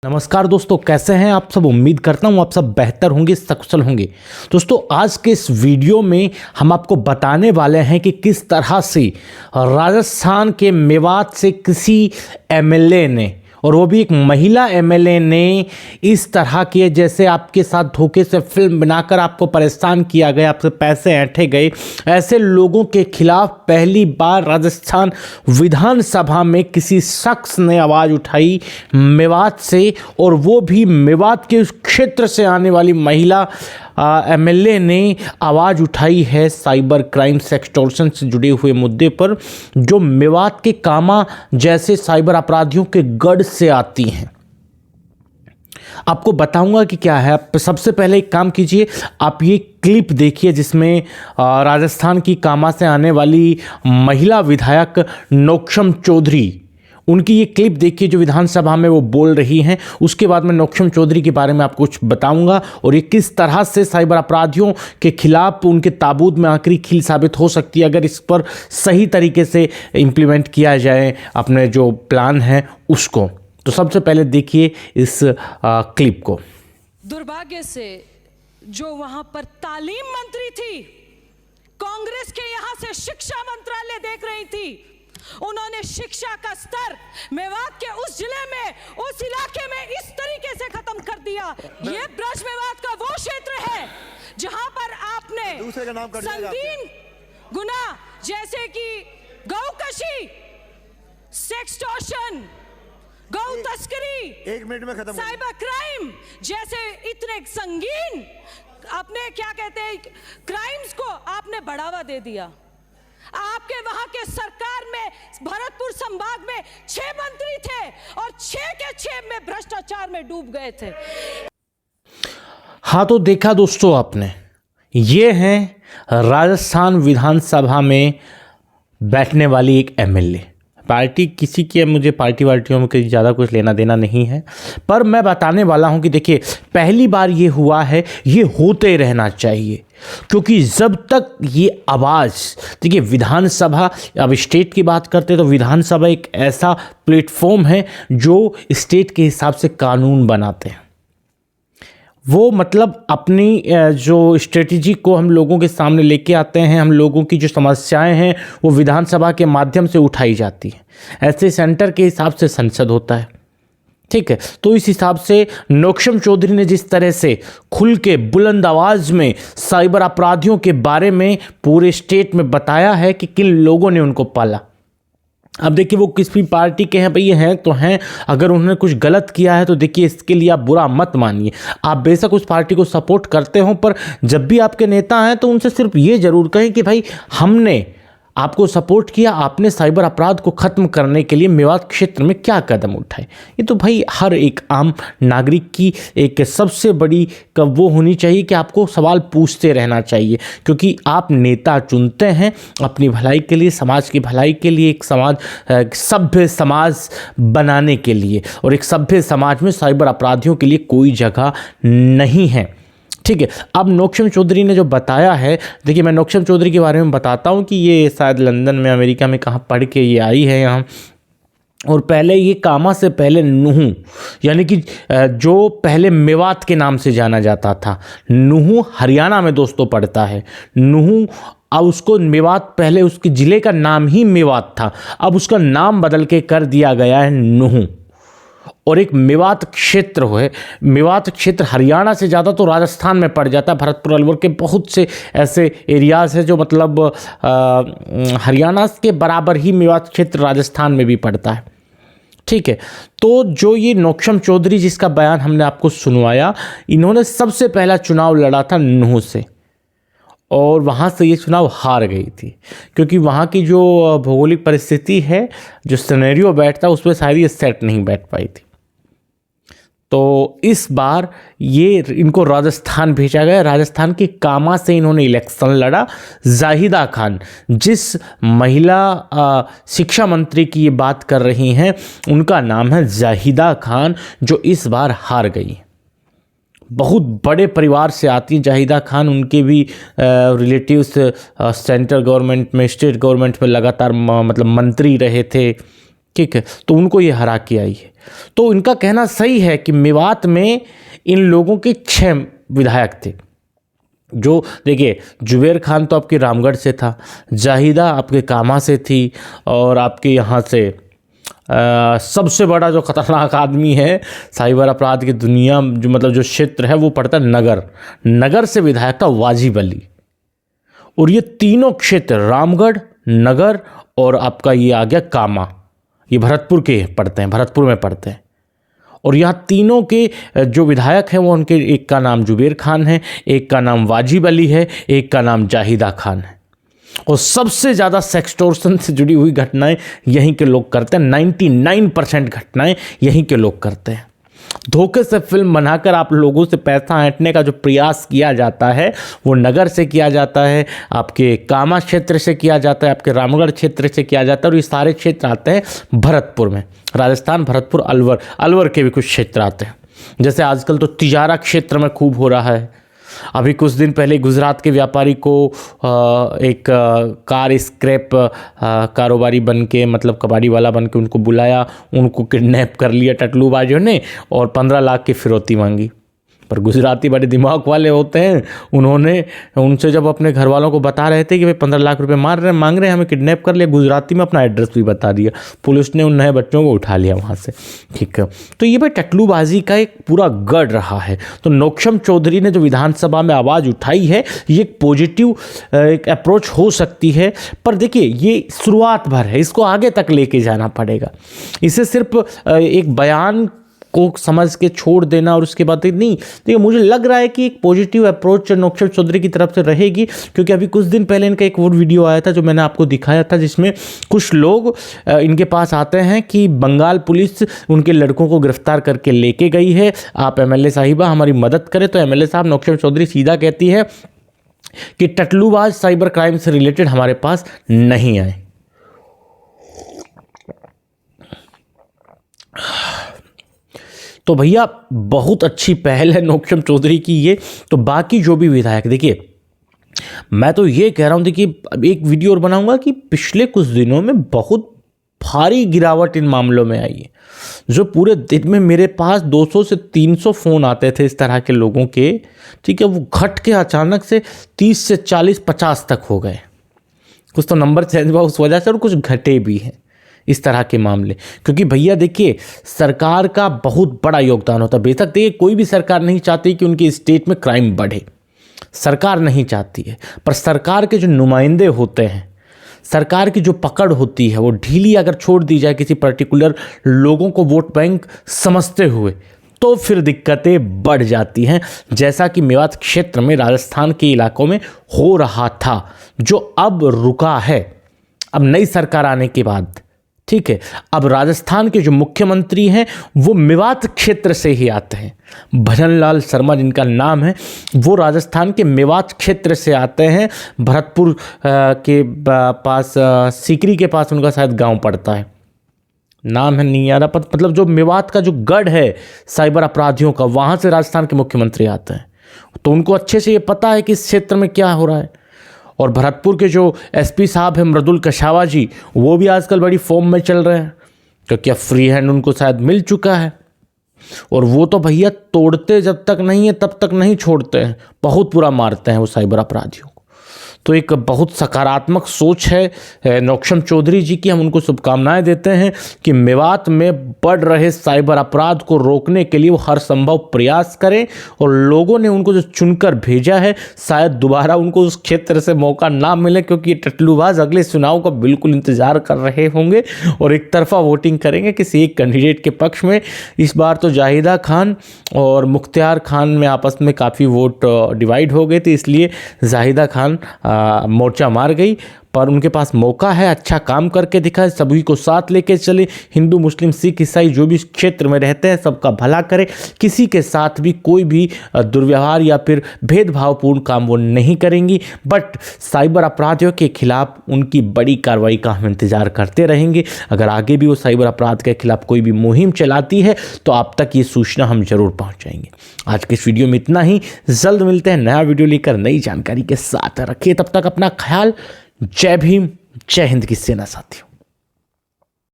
नमस्कार दोस्तों, कैसे हैं आप सब। उम्मीद करता हूं आप सब बेहतर होंगे, सकुशल होंगे। दोस्तों, आज के इस वीडियो में हम आपको बताने वाले हैं कि किस तरह से राजस्थान के मेवात से किसी एमएलए ने, और वो भी एक महिला एमएलए ने, इस तरह के जैसे आपके साथ धोखे से फिल्म बनाकर आपको परेशान किया गया, आपसे पैसे ऐंठे गए, ऐसे लोगों के खिलाफ पहली बार राजस्थान विधानसभा में किसी शख्स ने आवाज़ उठाई मेवात से, और वो भी मेवात के उस क्षेत्र से आने वाली महिला एमएलए ने आवाज़ उठाई है साइबर क्राइम सेक्सटॉर्शन से जुड़े हुए मुद्दे पर, जो मेवात के कामा जैसे साइबर अपराधियों के गढ़ से आती हैं। आपको बताऊंगा कि क्या है। आप सबसे पहले एक काम कीजिए, आप ये क्लिप देखिए जिसमें राजस्थान की कामा से आने वाली महिला विधायक नौक्षम चौधरी, उनकी ये क्लिप देखिए जो विधानसभा में वो बोल रही हैं। उसके बाद मैं नौक्षम चौधरी के बारे में आपको कुछ बताऊंगा और ये किस तरह से साइबर अपराधियों के खिलाफ उनके ताबूत में आखिरी कील साबित हो सकती है अगर इस पर सही तरीके से इम्प्लीमेंट किया जाए अपने जो प्लान है उसको। तो सबसे पहले देखिए इस क्लिप को। दुर्भाग्य से जो वहां पर तालीम मंत्री थी, कांग्रेस के यहां से शिक्षा मंत्रालय देख रही थी, उन्होंने शिक्षा का स्तर मेवात के उस जिले में, उस इलाके में इस तरीके से खत्म कर दिया। ये ब्रज मेवात का वो क्षेत्र है जहां पर आपने संगीन गुनाह जैसे कि गौकशी, सेक्सटॉर्शन, गौ तस्करी, 1 मिनट में खत्म, साइबर क्राइम जैसे इतने संगीन अपने क्या कहते हैं क्राइम्स को आपने बढ़ावा दे दिया। आपके वहां के सरकार में भरतपुर संभाग में 6 मंत्री थे और 6 के 6 में भ्रष्टाचार में डूब गए थे। हाँ, तो देखा दोस्तों आपने, ये है राजस्थान विधानसभा में बैठने वाली एक एमएलए। पार्टी किसी की, मुझे पार्टी वार्टियों में कहीं ज़्यादा कुछ लेना देना नहीं है, पर मैं बताने वाला हूं कि देखिए पहली बार ये हुआ है, ये होते रहना चाहिए, क्योंकि जब तक ये आवाज़, देखिए विधानसभा, अब स्टेट की बात करते हैं तो विधानसभा एक ऐसा प्लेटफॉर्म है जो स्टेट के हिसाब से कानून बनाते हैं। वो मतलब अपनी जो स्ट्रेटजी को हम लोगों के सामने लेके आते हैं, हम लोगों की जो समस्याएं हैं वो विधानसभा के माध्यम से उठाई जाती हैं। ऐसे सेंटर के हिसाब से संसद होता है, ठीक है। तो इस हिसाब से नौक्षम चौधरी ने जिस तरह से खुल के बुलंद आवाज़ में साइबर अपराधियों के बारे में पूरे स्टेट में बताया है कि किन लोगों ने उनको पाला। अब देखिए वो किस भी पार्टी के हैं, भाई ये हैं तो हैं, अगर उन्होंने कुछ गलत किया है तो देखिए इसके लिए आप बुरा मत मानिए। आप बेशक उस पार्टी को सपोर्ट करते हो, पर जब भी आपके नेता हैं तो उनसे सिर्फ ये जरूर कहें कि भाई हमने आपको सपोर्ट किया, आपने साइबर अपराध को ख़त्म करने के लिए मेवात क्षेत्र में क्या कदम उठाए। ये तो भाई हर एक आम नागरिक की एक सबसे बड़ी वो होनी चाहिए कि आपको सवाल पूछते रहना चाहिए, क्योंकि आप नेता चुनते हैं अपनी भलाई के लिए, समाज की भलाई के लिए, एक समाज सभ्य समाज बनाने के लिए, और एक सभ्य समाज में साइबर अपराधियों के लिए कोई जगह नहीं है, ठीक है। अब नौक्षम चौधरी ने जो बताया है, देखिए मैं नौक्षम चौधरी के बारे में बताता हूँ कि ये शायद लंदन में, अमेरिका में कहाँ पढ़ के ये आई है यहाँ, और पहले ये कामा से पहले नूहू, यानी कि जो पहले मेवात के नाम से जाना जाता था, नूहू हरियाणा में दोस्तों पड़ता है नूहू। अब उसको मेवात, पहले उसके ज़िले का नाम ही मेवात था, अब उसका नाम बदल के कर दिया गया है नूहू। और एक मेवात क्षेत्र है, मेवात क्षेत्र हरियाणा से ज़्यादा तो राजस्थान में पड़ जाता है। भरतपुर अलवर के बहुत से ऐसे एरियाज़ हैं जो मतलब हरियाणा के बराबर ही मेवात क्षेत्र राजस्थान में भी पड़ता है, ठीक है। तो जो ये नौक्षम चौधरी जिसका बयान हमने आपको सुनवाया, इन्होंने सबसे पहला चुनाव लड़ा था नूहू से, और वहाँ से ये चुनाव हार गई थी, क्योंकि वहाँ की जो भौगोलिक परिस्थिति है, जो सिनेरियो बैठता उसमें शायद ये सेट नहीं बैठ पाई थी। तो इस बार ये इनको राजस्थान भेजा गया। राजस्थान के कामा से इन्होंने इलेक्शन लड़ा। जाहिदा खान, जिस महिला शिक्षा मंत्री की ये बात कर रही हैं, उनका नाम है जाहिदा खान, जो इस बार हार गई। बहुत बड़े परिवार से आती हैं जाहिदा खान, उनके भी रिलेटिव्स सेंट्रल गवर्नमेंट में, स्टेट गवर्नमेंट में लगातार मतलब मंत्री रहे थे, ठीक है। तो उनको ये हरा के आई है। तो इनका कहना सही है कि मेवात में इन लोगों के 6 विधायक थे। जो देखिए, जुबेर खान तो आपके रामगढ़ से था, जाहिदा आपके कामा से थी, और आपके यहाँ से सबसे बड़ा जो खतरनाक आदमी है साइबर अपराध की दुनिया, जो मतलब जो क्षेत्र है वो पड़ता है नगर से विधायक था वाजिब अली। और ये तीनों क्षेत्र रामगढ़, नगर और आपका ये आ गया कामा, ये भरतपुर के पड़ते हैं, भरतपुर में पड़ते हैं। और यहाँ तीनों के जो विधायक हैं वो उनके, एक का नाम जुबेर खान है, एक का नाम वाजिब अली है, एक का नाम जाहिदा खान है। और सबसे ज़्यादा सेक्सटोर्शन से जुड़ी हुई घटनाएं यहीं के लोग करते हैं। 99% घटनाएं यहीं के लोग करते हैं। धोखे से फिल्म बनाकर आप लोगों से पैसा ऐंठने का जो प्रयास किया जाता है वो नगर से किया जाता है, आपके कामा क्षेत्र से किया जाता है, आपके रामगढ़ क्षेत्र से किया जाता है, और ये सारे क्षेत्र आते हैं भरतपुर में। राजस्थान, भरतपुर, अलवर के भी कुछ क्षेत्र आते हैं। जैसे आजकल तो तिजारा क्षेत्र में खूब हो रहा है। अभी कुछ दिन पहले गुजरात के व्यापारी को एक कार स्क्रैप कारोबारी बन के, मतलब कबाड़ी वाला बन के उनको बुलाया, उनको किडनैप कर लिया टटलूबाजों ने और 15 लाख की फिरौती मांगी। पर गुजराती बड़े दिमाग वाले होते हैं, उन्होंने उनसे जब अपने घर वालों को बता रहे थे कि भाई 15 लाख रुपए मांग रहे हैं, हमें किडनैप कर लिया, गुजराती में अपना एड्रेस भी बता दिया। पुलिस ने उन नए बच्चों को उठा लिया वहाँ से। ठीक है, तो ये भाई टटलूबाजी का एक पूरा गढ़ रहा है। तो नौक्षम चौधरी ने जो विधानसभा में आवाज़ उठाई है, ये एक पॉजिटिव एक अप्रोच हो सकती है। पर देखिए, ये शुरुआत भर है, इसको आगे तक लेके जाना पड़ेगा। इसे सिर्फ एक बयान को समझ के छोड़ देना और उसके बाद नहीं। देखिए, मुझे लग रहा है कि एक पॉजिटिव अप्रोच नौक्षम चौधरी की तरफ से रहेगी, क्योंकि अभी कुछ दिन पहले इनका एक वो वीडियो आया था जो मैंने आपको दिखाया था, जिसमें कुछ लोग इनके पास आते हैं कि बंगाल पुलिस उनके लड़कों को गिरफ्तार करके लेके गई है, आप एमएलए साहिबा हमारी मदद करें। तो एमएलए साहब नौक्षम चौधरी सीधा कहती है कि टटलूबाज साइबर क्राइम से रिलेटेड हमारे पास नहीं आए। तो भैया बहुत अच्छी पहल है नौक्षम चौधरी की ये। तो बाकी जो भी विधायक, देखिए मैं तो ये कह रहा हूँ, देखिए एक वीडियो और बनाऊंगा कि पिछले कुछ दिनों में बहुत भारी गिरावट इन मामलों में आई है। जो पूरे दिन में मेरे पास 200 से 300 फ़ोन आते थे इस तरह के लोगों के, ठीक है, वो घट के अचानक से 30 से 40, 50 तक हो गए। कुछ तो नंबर चेंज हुआ उस वजह से, और कुछ घटे भी हैं इस तरह के मामले। क्योंकि भैया देखिए, सरकार का बहुत बड़ा योगदान होता है। बेशक देखिए, कोई भी सरकार नहीं चाहती कि उनके स्टेट में क्राइम बढ़े, सरकार नहीं चाहती है। पर सरकार के जो नुमाइंदे होते हैं, सरकार की जो पकड़ होती है, वो ढीली अगर छोड़ दी जाए किसी पर्टिकुलर लोगों को वोट बैंक समझते हुए, तो फिर दिक्कतें बढ़ जाती हैं। जैसा कि मेवात क्षेत्र में, राजस्थान के इलाकों में हो रहा था, जो अब रुका है, अब नई सरकार आने के बाद। ठीक है, अब राजस्थान के जो मुख्यमंत्री हैं वो मेवात क्षेत्र से ही आते हैं। भजनलाल शर्मा जिनका नाम है, वो राजस्थान के मेवात क्षेत्र से आते हैं। भरतपुर के पास, सीकरी के पास उनका शायद गांव पड़ता है, नाम है नहीं आ रहा, मतलब जो मेवात का जो गढ़ है साइबर अपराधियों का, वहाँ से राजस्थान के मुख्यमंत्री आते हैं। तो उनको अच्छे से ये पता है कि इस क्षेत्र में क्या हो रहा है। और भरतपुर के जो एसपी साहब हैं मृदुल कछावा जी, वो भी आजकल बड़ी फॉर्म में चल रहे हैं, क्योंकि अब फ्री हैंड उनको शायद मिल चुका है। और वो तो भैया तोड़ते जब तक नहीं है तब तक नहीं छोड़ते हैं, बहुत बुरा मारते हैं वो साइबर अपराधियों को। तो एक बहुत सकारात्मक सोच है नौक्षम चौधरी जी की। हम उनको शुभकामनाएं देते हैं कि मेवात में बढ़ रहे साइबर अपराध को रोकने के लिए वो हर संभव प्रयास करें। और लोगों ने उनको जो चुनकर भेजा है, शायद दोबारा उनको उस क्षेत्र से मौका ना मिले, क्योंकि ये टटलूबाज अगले चुनाव का बिल्कुल इंतजार कर रहे होंगे और एक तरफा वोटिंग करेंगे किसी एक कैंडिडेट के पक्ष में। इस बार तो जाहिदा खान और मुख्तियार खान में आपस में काफ़ी वोट डिवाइड हो गए थे, इसलिए जाहिदा खान मोर्चा मार गई। पर उनके पास मौका है, अच्छा काम करके दिखाए, सभी को साथ लेके चले। हिंदू, मुस्लिम, सिख, ईसाई जो भी क्षेत्र में रहते हैं सबका भला करे, किसी के साथ भी कोई भी दुर्व्यवहार या फिर भेदभावपूर्ण काम वो नहीं करेंगी। बट साइबर अपराधियों के खिलाफ उनकी बड़ी कार्रवाई का हम इंतजार करते रहेंगे। अगर आगे भी वो साइबर अपराध के खिलाफ कोई भी मुहिम चलाती है तो आप तक ये सूचना हम जरूर पहुँचाएंगे। आज के इस वीडियो में इतना ही, जल्द मिलते हैं नया वीडियो लेकर नई जानकारी के साथ। रखिए तब तक अपना ख्याल। जय भीम, जय हिंद की सेना साथियों।